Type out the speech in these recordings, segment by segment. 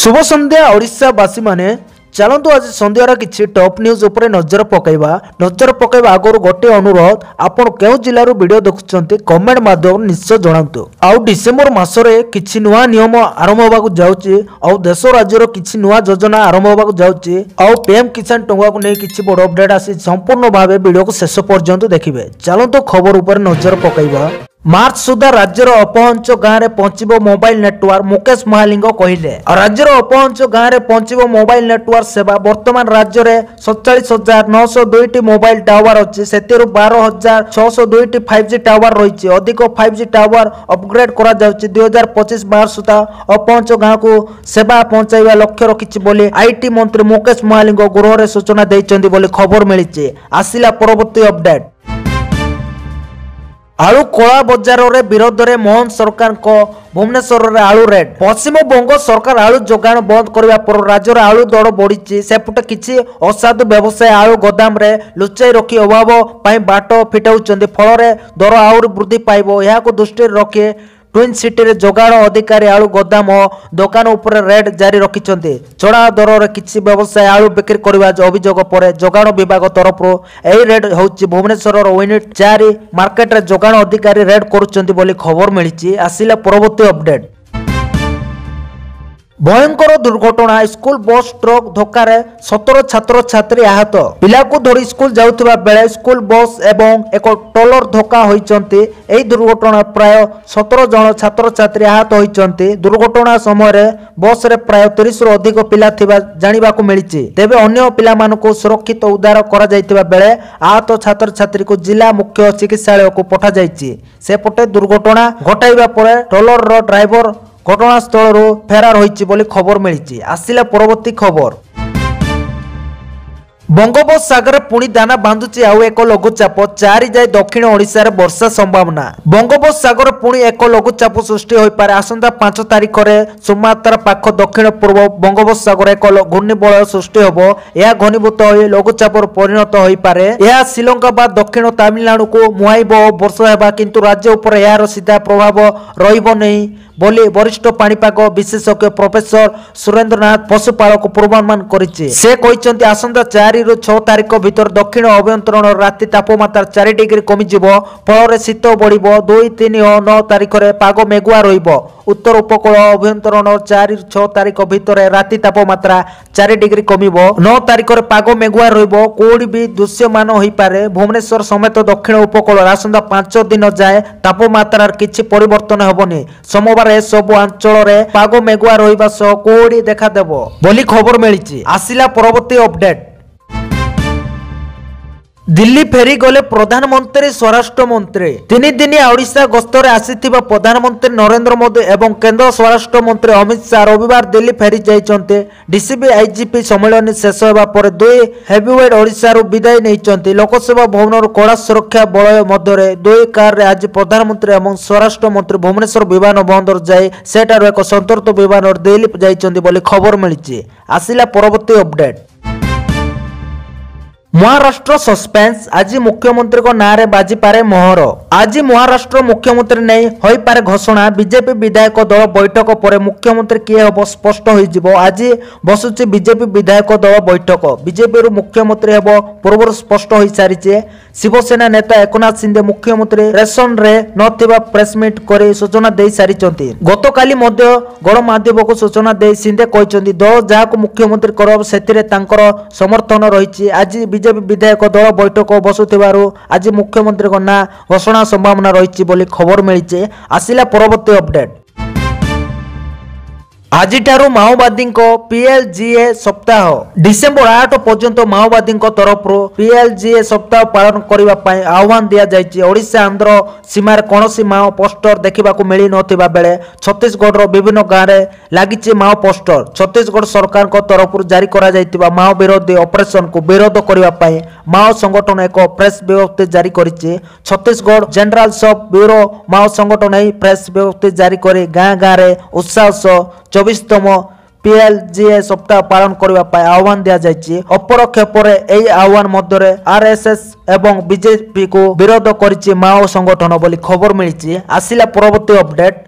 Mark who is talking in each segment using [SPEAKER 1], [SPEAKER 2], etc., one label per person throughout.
[SPEAKER 1] शुभ संध्या ओडिशावासी माने चलतु आज संध्यार किसी टॉप न्यूज उपरे नजर पकईबा आगु गोटे अनुरोध आपण केउ जिल्लारू वीडियो देखुछंती कमेंट माध्यम निश्चय जणांतु। आउ डिसेंबर मासरे किछि नुवा नियम आरंभ होबाकू जाउची आउ देश राज्यर किछि नुवा योजना आरंभ होबाकू जाउची आउ पीएम किसान टंगा को नै किछि बड़ अपडेट आसी संपूर्ण भाबे वीडियो को शेष पर्यंत देखिबे। चलतु खबर उपरे नजर पकईबा। मार्च सुधा राज्यर अपहंच गाँव में पहुंचब मोबाइल नेटवर्क मुकेश महालिंग कहले। राज्यर अपहंच गाँव में पहुंचब मोबाइल नेटवर्क सेवा वर्तमान राज्य में 47,902 मोबाइल टावर अच्छी से 12,602 5G टावर रही। अधिक 5G टावर अपग्रेड करा 2025 मार्च सुधा अपहंच गाँव को सेवा पहुंचाइबा लक्ष्य रखिछि बोली आईटी मंत्री मुकेश महालिंग गृह में सूचना देइछन्ति बोली खबर मिली। आसिला परवर्ती अपडेट। आलू कला बजार विरोध में मोहन सरकार को भुवनेश्वर में आलू रेट। पश्चिम बंग सरकार आलू जोगाण बंद करने पर राज्य आलू दर बढ़ी। सेपटे किसी असाधु व्यवसायी आलू गोदाम रे लुचाई रखी अभाव बाट फिटाऊँ फल दर आहरी वृद्धि पाइब। यह दृष्टि रखी ट्विन सिटी रे जोगाण अधिकारी आलू गोदाम और दुकान उपर रेड जारी रखिछन्ते। चढ़ा दर रे किछि व्यवसायी आलू बिक्री करबा अभियोग पर जोगाण विभाग तरफ एही रेड होछि भुवनेश्वर यूनिट 4 मार्केट रे जोगाण अधिकारी रेड करूछन्ते बोली खबर मिलिछि। आसिला परवर्ती अपडेट। भयंकर दुर्घटना स्कूल बस ट्रक धक्का 17 छात्र छात्री आहत। पिला को धरी स्कूल जाउथिबा बेले स्कूल बस एवं एक टोलर धक्का होइचंती। एही दुर्घटना प्राय 17 जन छात्र छात्री आहत होइचंती। दुर्घटना समय बस रे प्राय 30 रु अधिक पिला थिबा जानिबा को मिलिछि। तेबे अन्य पिला मानको सुरक्षित उद्धार करा जाइतिबा बेले आहत छात्र छात्री को जिला मुख्य चिकित्सालय को पठा जाइछि। सेपटे दुर्घटना घटाइबा परे टोलर रो ड्राइवर घटनास्थल फेरार होइछि बोली खबर मिली। आसिला परवर्ती खबर। बंगोपसागर पुणी दाना बांधुची आउ एक लघुचाप 4 जाए दक्षिण ओडिशा रे वर्षा संभावना। बंगोपसागर पुणी एक लघुचाप सृष्टि होई पारे। आसंता 5 तारिख रे सुमात्रा पाख दक्षिण पूर्व बंगोपसागर एक घूर्णिबलय सृष्टि होबो। यह घनीभूत होई लघुचाप परिणत होई पारे। यह श्रीलंका बा दक्षिण तमिलनाडु को मुहाइब वर्षा हेबा किंतु राज्य उपर यार सीधा प्रभाव रहिबो नहीं बोली वरिष्ठ पाणीपाग विशेषज्ञ प्रोफेसर सुरेंद्रनाथ पशुपालक पूर्वानुमान करिछि। से कहिसंति आसंता 4 रु 6 तारिख भीतर दक्षिण अभ्यंतरण राति तापमात्रा 4 डिग्री कमी जिवो। फल शीत बढ़िबो। 2, 3 और 9 तारिख रे पाग मेघुआ रहिबो। उत्तर उपकूल अभ्यंतरण 4 रु 6 तारिख भीतर राति तापमात्रा 4 डिग्री कमिबो। 9 तारिख रे पाग मेघुआ रहिबो। कोडी भी दृश्यमान होई पारे। भुवनेश्वर समेत दक्षिण उपकूल आसंता 5 दिन जाए तापमात्रा किछि परिवर्तन हेबोनी। सोमवार सबु अंचल रे पाग मेघुआ रहिबा सह कोडी देखा देबो बोली खबर मिलिछि। आसिला परवर्ती अपडेट। दिल्ली फेरी गले प्रधानमंत्री स्वराष्ट्र मंत्री। 3 दिन ओडिशा गस्तर आसीथिबा प्रधानमंत्री नरेंद्र मोदी एवं केंद्र स्वराष्ट्र मंत्री अमित शाह रविवार दिल्ली फेरी जाइचंते। डीसीबी आईजीपी सम्मेलन शेष होबा पर 2 हेवीवेट ओडिशा रो विदाय नैचंते। लोकसभा भवन रो कड़ा सुरक्षा बलय मध्य 2 कार रे आज प्रधानमंत्री एवं स्वराष्ट्र मंत्री भुवनेश्वर विमान बंदर जाए सेटारो एक संतर्त विमान दिल्ली जाइचंते बोली खबर मिलिछि। आसिला परवर्ती अपडेट। महाराष्ट्र सस्पेंस। आज मुख्यमंत्री को नाँ रे बाजी पारे मोहर। आज महाराष्ट्र मुख्यमंत्री नहीं होई पारे घोषणा। बीजेपी विधायक दल बैठक पर मुख्यमंत्री किए हम स्पष्ट हो जिवो। आज बसुची बीजेपी विधायक दल बैठक। बीजेपी रु मुख्यमंत्री हेबो पूर्व स्पष्ट हो सारी। शिवसेना नेता एकनाथ शिंदे मुख्यमंत्री रेशन रे नथिबा प्रेस मीट करे सूचना दे सारी। गतकाली मध्य गणमाध्यम को सूचना दे शिंदे कहते दल जहाँ को मुख्यमंत्री करब सेतिरे तांकर समर्थन रही। आज बीजेपी विधायक दल बैठक बसुथिबारु आज मुख्यमंत्री को ना घोषणा संभावना रही बोली खबर मिली। आसिला परवर्ती अपडेट। आज माओवादी पीएलजीए सप्ताह डिसेंबर 8 पर्यंत माओवादी तरफ पीएलजीए सप्ताह पालन करने आह्वान दि जाइए। ओडिशा आंध्र सीमार कौन माओ पोस्टर देखा मिल ना बेले छत्तीसगढ़ विभिन्न गाँव में लगी माओ पोस्टर। छत्तीसगढ़ सरकार तरफ जारी कर माओ विरोधी ऑपरेशन को विरोध करने माओ संगठन एक प्रेस विज्ञप्ति जारी करिछि। छत्तीसगढ़ जनरल सब ब्यूरो माओ संगठन यही प्रेस विज्ञप्ति जारी कर गाँ गाँव में उत्साह 24तम पीएलजीए सप्ताह पालन करने आह्वान दि जाइए। अपरक्षेप यही आह्वान मध्य आरएसएस एवं बीजेपी को विरोध करिछि माओ संगठन बोली खबर मिली। आसिला परवर्ती अपडेट।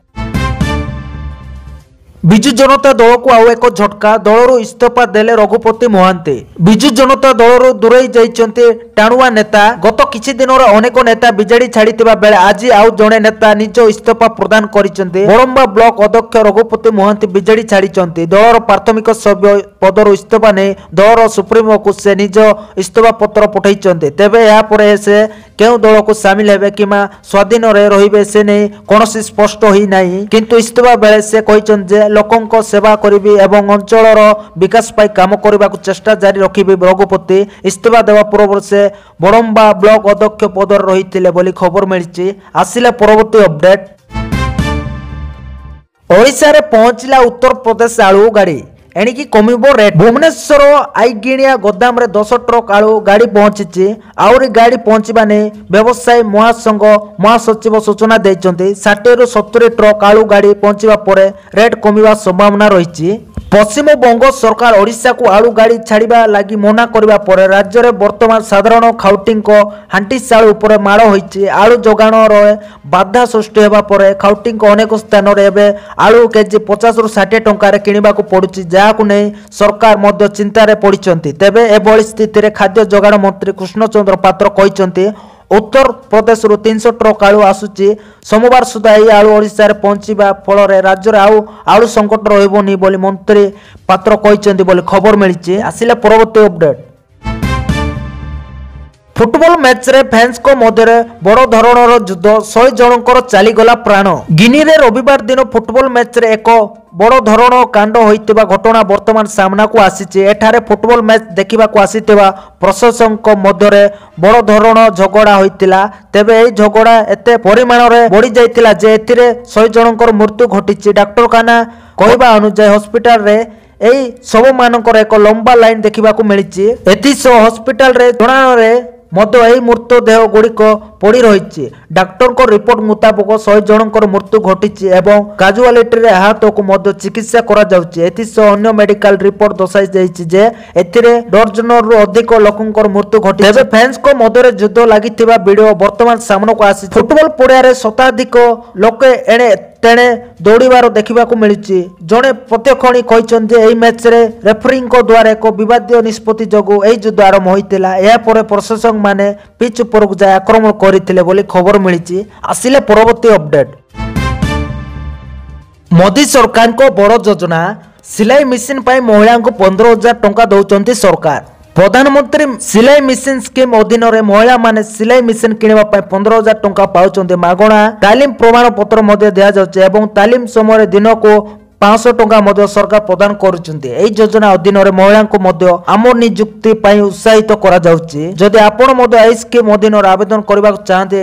[SPEAKER 1] ବିଜୁ ଜନତା ଦଳକୁ ଆଉ ଏକ ଝଟକା, ଦଳରୁ ଇସ୍ତଫା ଦେଲେ ରଘୁପତି ମହାନ୍ତି। ବିଜୁ ଜନତା ଦଳରୁ ଦୂରେଇ ଯାଇଛନ୍ତି ଟାଣୁଆ ନେତା। ଗତ କିଛି ଦିନର ଅନେକ ନେତା ବିଜେଡି ଛାଡ଼ିଥିବା ବେଳେ ଆଜି ଆଉ ଜଣେ ନେତା ନିଜ ଇସ୍ତଫା ପ୍ରଦାନ କରିଛନ୍ତି। ବଡ଼ମ୍ବା ବ୍ଲକ ଅଧ୍ୟକ୍ଷ ରଘୁପତି ମହାନ୍ତି ବିଜେଡି ଛାଡ଼ିଛନ୍ତି। ଦଳର ପ୍ରାଥମିକ ସଭ୍ୟ ପଦରୁ ଇସ୍ତଫା ନେଇ ଦଳର ସୁପ୍ରିମୋକୁ ସେ ନିଜ ଇସ୍ତଫା ପତ୍ର ପଠାଇଛନ୍ତି। ତେବେ ଏହାପରେ ସେ କେଉଁ ଦଳକୁ ସାମିଲ ହେବେ କିମ୍ବା ସ୍ୱାଧୀନରେ ରହିବେ ସେ ନେଇ କୌଣସି ସ୍ପଷ୍ଟ ହୋଇନାହିଁ। କିନ୍ତୁ ଇସ୍ତଫା ବେଳେ ସେ କହିଛନ୍ତି ଯେ ଲୋକଙ୍କ ସେବା କରିବି ଏବଂ ଅଞ୍ଚଳର ବିକାଶ ପାଇଁ କାମ କରିବାକୁ ଚେଷ୍ଟା ଜାରି ରଖିବି। ରଘୁପତି ଇସ୍ତଫା ଦେବା ପୂର୍ବରୁ ସେ ବଡ଼ମ୍ବା ବ୍ଲକ ଅଧ୍ୟକ୍ଷ ପଦରେ ରହିଥିଲେ ବୋଲି ଖବର ମିଳିଛି। ଆସିଲେ ପରବର୍ତ୍ତୀ ଅପଡେଟ୍। ଓଡ଼ିଶାରେ ପହଞ୍ଚିଲା ଉତ୍ତରପ୍ରଦେଶ ଆଳୁ ଗାଡ଼ି, ଏଣିକି କମିବ ରେଟ୍। ଭୁବନେଶ୍ୱର ଆଇଗିଣିଆ ଗୋଦାମରେ 10 ଟ୍ରକ୍ ଆଳୁ ଗାଡ଼ି ପହଞ୍ଚିଛି। ଆହୁରି ଗାଡ଼ି ପହଞ୍ଚିବା ନେଇ ବ୍ୟବସାୟୀ ମହାସଂଘ ମହାସଚିବ ସୂଚନା ଦେଇଛନ୍ତି। 60ରୁ 70 ଟ୍ରକ୍ ଆଳୁ ଗାଡ଼ି ପହଞ୍ଚିବା ପରେ ରେଟ୍ କମିବା ସମ୍ଭାବନା ରହିଛି। ପଶ୍ଚିମବଙ୍ଗ ସରକାର ଓଡ଼ିଶାକୁ ଆଳୁ ଗାଡ଼ି ଛାଡ଼ିବା ଲାଗି ମନା କରିବା ପରେ ରାଜ୍ୟରେ ବର୍ତ୍ତମାନ ସାଧାରଣ ଖାଉଟିଙ୍କ ହାଣ୍ଡିଶାଳ ଉପରେ ମାଡ଼ ହୋଇଛି। ଆଳୁ ଯୋଗାଣରେ ବାଧା ସୃଷ୍ଟି ହେବା ପରେ ଖାଉଟିଙ୍କ ଅନେକ ସ୍ଥାନରେ ଏବେ ଆଳୁ କେଜି 50ରୁ 60 ଟଙ୍କାରେ କିଣିବାକୁ ପଡ଼ୁଛି, ଯାହାକୁ ନେଇ ସରକାର ମଧ୍ୟ ଚିନ୍ତାରେ ପଡ଼ିଛନ୍ତି। ତେବେ ଏଭଳି ସ୍ଥିତିରେ ଖାଦ୍ୟ ଯୋଗାଣ ମନ୍ତ୍ରୀ କୃଷ୍ଣଚନ୍ଦ୍ର ପାତ୍ର କହିଛନ୍ତି ଉତ୍ତରପ୍ରଦେଶରୁ 300 ଟ୍ରକ୍ ଆଳୁ ଆସୁଛି। ସୋମବାର ସୁଦ୍ଧା ଏହି ଆଳୁ ଓଡ଼ିଶାରେ ପହଞ୍ଚିବା ଫଳରେ ରାଜ୍ୟରେ ଆଉ ଆଳୁ ସଂକଟ ରହିବନି ବୋଲି ମନ୍ତ୍ରୀ ପାତ୍ର କହିଛନ୍ତି ବୋଲି ଖବର ମିଳିଛି। ଆସିଲେ ପରବର୍ତ୍ତୀ ଅପଡେଟ୍। ଫୁଟବଲ ମ୍ୟାଚରେ ଫ୍ୟାନ୍ସଙ୍କ ମଧ୍ୟରେ ବଡ଼ ଧରଣର ଯୁଦ୍ଧ, 100 ଜଣଙ୍କର ଚାଲିଗଲା ପ୍ରାଣ। ଗିନିରେ ରବିବାର ଦିନ ଫୁଟବଲ ମ୍ୟାଚରେ ଏକ ବଡ଼ ଧରଣ କାଣ୍ଡ ହୋଇଥିବା ଘଟଣା ବର୍ତ୍ତମାନ ସାମ୍ନାକୁ ଆସିଛି। ଏଠାରେ ଫୁଟବଲ ମ୍ୟାଚ ଦେଖିବାକୁ ଆସିଥିବା ପ୍ରଶଂସକଙ୍କ ମଧ୍ୟରେ ବଡ଼ ଧରଣ ଝଗଡ଼ା ହୋଇଥିଲା। ତେବେ ଏହି ଝଗଡ଼ା ଏତେ ପରିମାଣରେ ବଢ଼ିଯାଇଥିଲା ଯେ ଏଥିରେ 100 ଜଣଙ୍କର ମୃତ୍ୟୁ ଘଟିଛି। ଡାକ୍ତରଖାନା କହିବା ଅନୁଯାୟୀ ହସ୍ପିଟାଲରେ ଏହି ଶବମାନଙ୍କର ଏକ ଲମ୍ବା ଲାଇନ ଦେଖିବାକୁ ମିଳିଛି। ଏଥିସହ ହସ୍ପିଟାଲରେ ଜଣାଣରେ ମଧ୍ୟ ଏହି ମୃତଦେହ ଗୁଡ଼ିକ ପଡ଼ି ରହିଛି। ଡାକ୍ତରଙ୍କ ରିପୋର୍ଟ ମୁତାବକ 100 ଜଣଙ୍କର ମୃତ୍ୟୁ ଘଟିଛି ଏବଂ କାଜୁଆଲିଟିରେ ଆହତକୁ ମଧ୍ୟ ଚିକିତ୍ସା କରାଯାଉଛି। ଏଥିସହ ଅନ୍ୟ ମେଡିକାଲ ରିପୋର୍ଟ ଦର୍ଶାଯାଇଛି ଯେ ଏଥିରେ ଡର୍ଜନରୁ ଅଧିକ ଲୋକଙ୍କର ମୃତ୍ୟୁ ଘଟିଛି। ତେବେ ଫ୍ୟାନ୍ସଙ୍କ ମଧ୍ୟରେ ଯୁଦ୍ଧ ଲାଗିଥିବା ଭିଡିଓ ବର୍ତ୍ତମାନ ସାମ୍ନାକୁ ଆସିଛି। ଫୁଟବଲ ପଡ଼ିଆରେ ଶତାଧିକ ଲୋକେ ଏଣେ ତେଣେ ଦୌଡ଼ିବାର ଦେଖିବାକୁ ମିଳିଛି। ଜଣେ ପ୍ରତ୍ୟକ୍ଷଣୀ କହିଛନ୍ତି ଯେ ଏହି ମ୍ୟାଚରେ ରେଫରିଙ୍କ ଦ୍ୱାରା ଏକ ବିବାଦୀୟ ନିଷ୍ପତ୍ତି ଯୋଗୁଁ ଏହି ଯୁଦ୍ଧ ଆରମ୍ଭ ହୋଇଥିଲା। ଏହାପରେ ପ୍ରଶାସକମାନେ ପିଚ୍ ଉପରକୁ ଯାଇ ଆକ୍ରମଣ କରିଥିଲେ ବୋଲି ଖବର ମିଳିଛି। ଆସିଲେ ପରବର୍ତ୍ତୀ ଅପଡେଟ୍। ମୋଦି ସରକାରଙ୍କ ବଡ଼ ଯୋଜନା, ସିଲାଇ ମେସିନ ପାଇଁ ମହିଳାଙ୍କୁ 15,000 ଟଙ୍କା ଦେଉଛନ୍ତି ସରକାର। ପ୍ରଧାନମନ୍ତ୍ରୀ ସିଲାଇ ମେସିନ ସ୍କିମ୍ ଅଧୀନରେ ମହିଳାମାନେ ସିଲାଇ ମେସିନ କିଣିବା ପାଇଁ 15,000 ଟଙ୍କା ପାଉଛନ୍ତି। ମାଗଣା ତାଲିମ ପ୍ରମାଣପତ୍ର ମଧ୍ୟ ଦିଆଯାଉଛି ଏବଂ ତାଲିମ ସମୟରେ ଦିନକୁ 500 ଟଙ୍କା ମଧ୍ୟ ସରକାର ପ୍ରଦାନ କରୁଛନ୍ତି। ଏହି ଯୋଜନା ଅଧୀନରେ ମହିଳାଙ୍କୁ ମଧ୍ୟ ଆମ ନିଯୁକ୍ତି ପାଇଁ ଉତ୍ସାହିତ କରାଯାଉଛି। ଯଦି ଆପଣ ମଧ୍ୟ ଏହି ସ୍କିମ୍ ଅଧୀନରେ ଆବେଦନ କରିବାକୁ ଚାହାନ୍ତି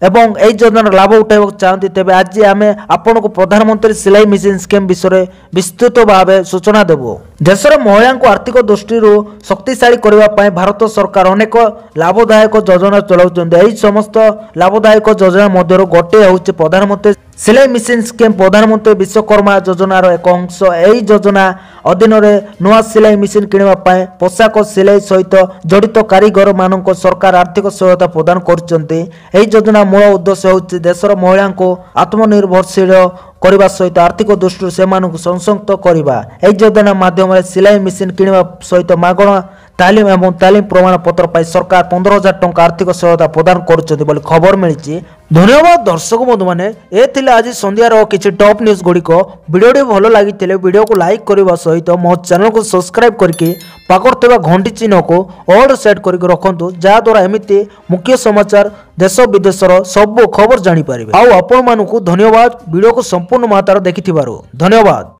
[SPEAKER 1] ଏବଂ ଏହି ଯୋଜନାର ଲାଭ ଉଠାଇବାକୁ ଚାହାନ୍ତି ତେବେ ଆଜି ଆମେ ଆପଣଙ୍କୁ ପ୍ରଧାନମନ୍ତ୍ରୀ ସିଲାଇ ମେସିନ ସ୍କିମ୍ ବିଷୟରେ ବିସ୍ତୃତ ଭାବେ ସୂଚନା ଦେବୁ। ଦେଶର ମହିଳାଙ୍କୁ ଆର୍ଥିକ ଦୃଷ୍ଟିରୁ ଶକ୍ତିଶାଳୀ କରିବା ପାଇଁ ଭାରତ ସରକାର ଅନେକ ଲାଭଦାୟକ ଯୋଜନା ଚଳାଉଛନ୍ତି। ଏହି ସମସ୍ତ ଲାଭଦାୟକ ଯୋଜନା ମଧ୍ୟରୁ ଗୋଟିଏ ହେଉଛି ପ୍ରଧାନମନ୍ତ୍ରୀ ସିଲାଇ ମେସିନ ସ୍କିମ୍। ପ୍ରଧାନମନ୍ତ୍ରୀ ବିଶ୍ୱକର୍ମା ଯୋଜନାର ଏକ ଅଂଶ। ଏହି ଯୋଜନା ଅଧୀନରେ ନୂଆ ସିଲାଇ ମେସିନ କିଣିବା ପାଇଁ ପୋଷାକ ସିଲାଇ ସହିତ ଜଡ଼ିତ କାରିଗରମାନଙ୍କୁ ସରକାର ଆର୍ଥିକ ସହାୟତା ପ୍ରଦାନ କରୁଛନ୍ତି। ଏହି ଯୋଜନା ମୂଳ ଉଦ୍ଦେଶ୍ୟ ହେଉଛି ଦେଶର ମହିଳାଙ୍କୁ ଆତ୍ମନିର୍ଭରଶୀଳ କରିବା ସହିତ ଆର୍ଥିକ ଦୃଷ୍ଟିରୁ ସେମାନଙ୍କୁ ସଶକ୍ତ କରିବା। ଏହି ଯୋଜନା ମାଧ୍ୟମରେ ସିଲାଇ ମେସିନ କିଣିବା ସହିତ ମାଗଣା ତାଲିମ ଏବଂ ତାଲିମ ପ୍ରମାଣପତ୍ର ପାଇଁ ସରକାର 15,000 ଟଙ୍କା ଆର୍ଥିକ ସହାୟତା ପ୍ରଦାନ କରୁଛନ୍ତି ବୋଲି ଖବର ମିଳିଛି। ଧନ୍ୟବାଦ ଦର୍ଶକ ବନ୍ଧୁମାନେ, ଏ ଥିଲା ଆଜି ସନ୍ଧ୍ୟାର କିଛି ଟପ୍ ନ୍ୟୁଜ୍ ଗୁଡ଼ିକ। ଭିଡ଼ିଓଟି ଭଲ ଲାଗିଥିଲେ ଭିଡ଼ିଓକୁ ଲାଇକ୍ କରିବା ସହିତ ମୋ ଚ୍ୟାନେଲକୁ ସବସ୍କ୍ରାଇବ୍ କରିକି ପାଖରେ ଥିବା ଘଣ୍ଟି ଚିହ୍ନକୁ ଅଲ୍ ସେଟ୍ କରିକି ରଖନ୍ତୁ, ଯାହାଦ୍ୱାରା ଏମିତି ମୁଖ୍ୟ ସମାଚାର ଦେଶ ବିଦେଶର ସବୁ ଖବର ଜାଣିପାରିବେ। ଆଉ ଆପଣମାନଙ୍କୁ ଧନ୍ୟବାଦ ଭିଡ଼ିଓକୁ ସମ୍ପୂର୍ଣ୍ଣ ମାତ୍ରାରେ ଦେଖିଥିବାରୁ। ଧନ୍ୟବାଦ।